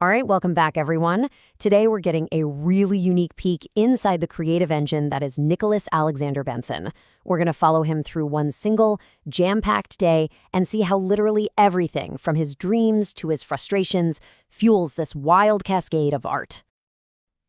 All right, welcome back, everyone. Today, we're getting a really unique peek inside the creative engine that is Nicholas Alexander Benson. We're going to follow him through one single, jam-packed day and see how literally everything, from his dreams to his frustrations, fuels this wild cascade of art.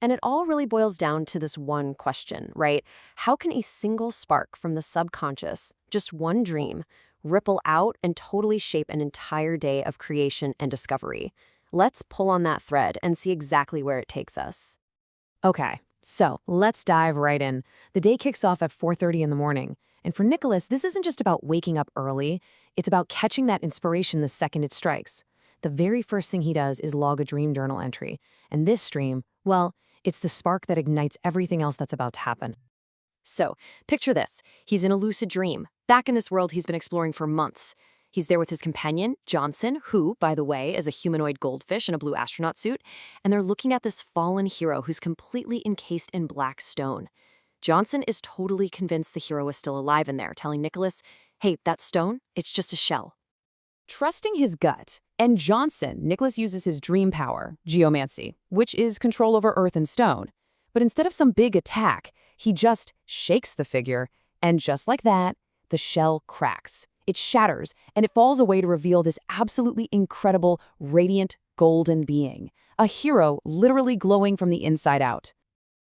And it all really boils down to this one question, right? How can a single spark from the subconscious, just one dream, ripple out and totally shape an entire day of creation and discovery? Let's pull on that thread and see exactly where it takes us. Okay, so let's dive right in. The day kicks off at 4:30 in the morning. And for Nicholas, this isn't just about waking up early. It's about catching that inspiration the second it strikes. The very first thing he does is log a dream journal entry. And this dream, well, it's the spark that ignites everything else that's about to happen. So, picture this. He's in a lucid dream, back in this world he's been exploring for months. He's there with his companion, Johnson, who, by the way, is a humanoid goldfish in a blue astronaut suit, and they're looking at this fallen hero who's completely encased in black stone. Johnson is totally convinced the hero is still alive in there, telling Nicholas, hey, that stone, it's just a shell. Trusting his gut, and Johnson, Nicholas uses his dream power, geomancy, which is control over earth and stone. But instead of some big attack, he just shakes the figure, and just like that, the shell cracks. It shatters, and it falls away to reveal this absolutely incredible, radiant, golden being. A hero literally glowing from the inside out.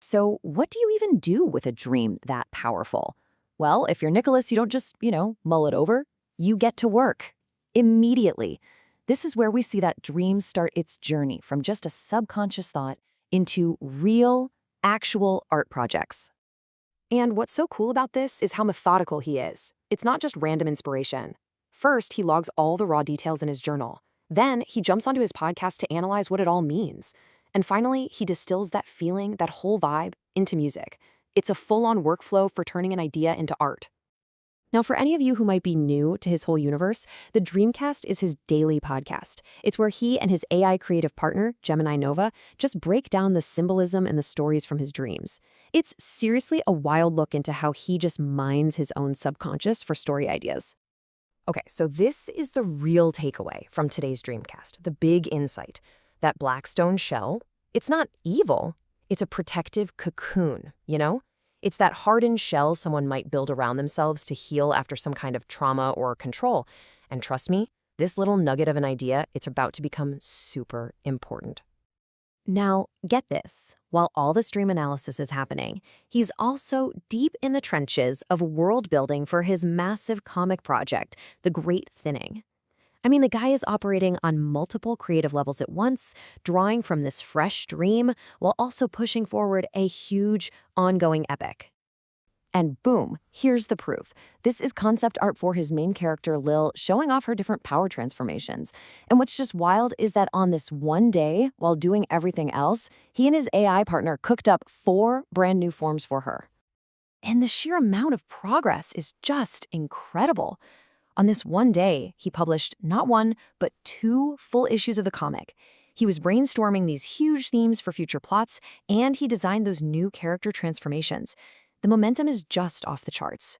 So what do you even do with a dream that powerful? Well, if you're Nicholas, you don't just, mull it over. You get to work. Immediately. This is where we see that dream start its journey from just a subconscious thought into real, actual art projects. And what's so cool about this is how methodical he is. It's not just random inspiration. First, he logs all the raw details in his journal. Then, he jumps onto his podcast to analyze what it all means. And finally, he distills that feeling, that whole vibe, into music. It's a full-on workflow for turning an idea into art. Now, for any of you who might be new to his whole universe, the Dreamcast is his daily podcast. It's where he and his AI creative partner, Gemini Nova, just break down the symbolism and the stories from his dreams. It's seriously a wild look into how he just mines his own subconscious for story ideas. Okay, so this is the real takeaway from today's Dreamcast, the big insight. That black stone shell, it's not evil, it's a protective cocoon, It's that hardened shell someone might build around themselves to heal after some kind of trauma or control. And trust me, this little nugget of an idea, it's about to become super important. Now, get this. While all this dream analysis is happening, he's also deep in the trenches of world building for his massive comic project, The Great Thinning. I mean, the guy is operating on multiple creative levels at once, drawing from this fresh dream while also pushing forward a huge, ongoing epic. And boom, here's the proof. This is concept art for his main character, Lil, showing off her different power transformations. And what's just wild is that on this one day, while doing everything else, he and his AI partner cooked up 4 brand new forms for her. And the sheer amount of progress is just incredible. On this one day, he published not 1, but 2 full issues of the comic. He was brainstorming these huge themes for future plots, and he designed those new character transformations. The momentum is just off the charts.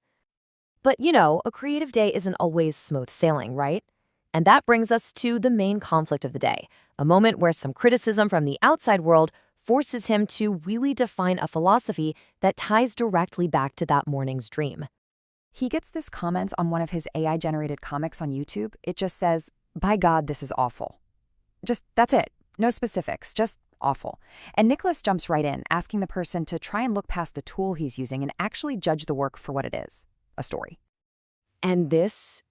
But a creative day isn't always smooth sailing, right? And that brings us to the main conflict of the day, a moment where some criticism from the outside world forces him to really define a philosophy that ties directly back to that morning's dream. He gets this comment on one of his AI-generated comics on YouTube. It just says, "By God, this is awful." That's it. No specifics, just awful. And Nicholas jumps right in, asking the person to try and look past the tool he's using and actually judge the work for what it is, a story. And this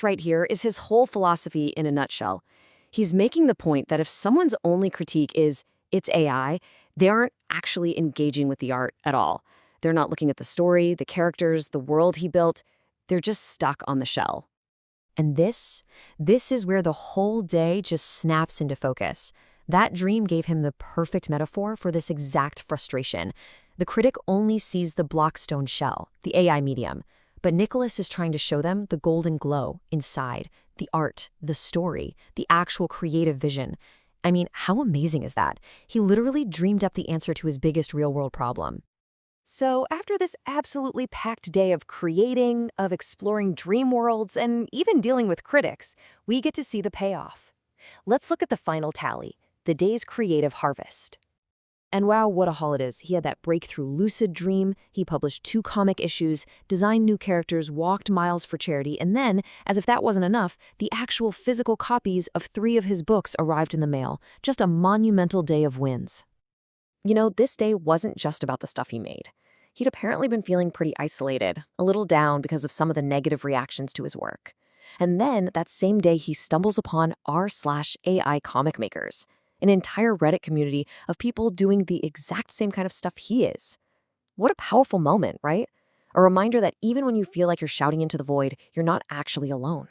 right here is his whole philosophy in a nutshell. He's making the point that if someone's only critique is, it's AI, they aren't actually engaging with the art at all. They're not looking at the story, the characters, the world he built. They're just stuck on the shell. And this is where the whole day just snaps into focus. That dream gave him the perfect metaphor for this exact frustration. The critic only sees the blockstone shell, the AI medium, but Nicholas is trying to show them the golden glow inside, the art, the story, the actual creative vision. I mean, how amazing is that? He literally dreamed up the answer to his biggest real-world problem. So after this absolutely packed day of creating, of exploring dream worlds, and even dealing with critics, we get to see the payoff. Let's look at the final tally. the day's creative harvest. And wow, what a haul it is. He had that breakthrough lucid dream, he published 2 comic issues, designed new characters, walked miles for charity, and then, as if that wasn't enough, the actual physical copies of 3 of his books arrived in the mail. Just a monumental day of wins. You know, this day wasn't just about the stuff he made. He'd apparently been feeling pretty isolated, a little down because of some of the negative reactions to his work. And then, that same day, he stumbles upon r/AI comic makers, an entire Reddit community of people doing the exact same kind of stuff he is. What a powerful moment, right? A reminder that even when you feel like you're shouting into the void, you're not actually alone.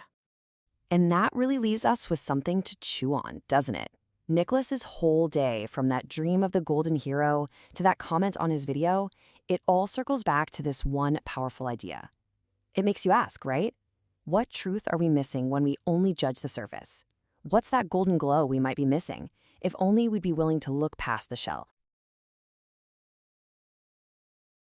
And that really leaves us with something to chew on, doesn't it? Nicholas's whole day, from that dream of the golden hero to that comment on his video, it all circles back to this one powerful idea. It makes you ask, right? What truth are we missing when we only judge the surface? What's that golden glow we might be missing? If only we'd be willing to look past the shell.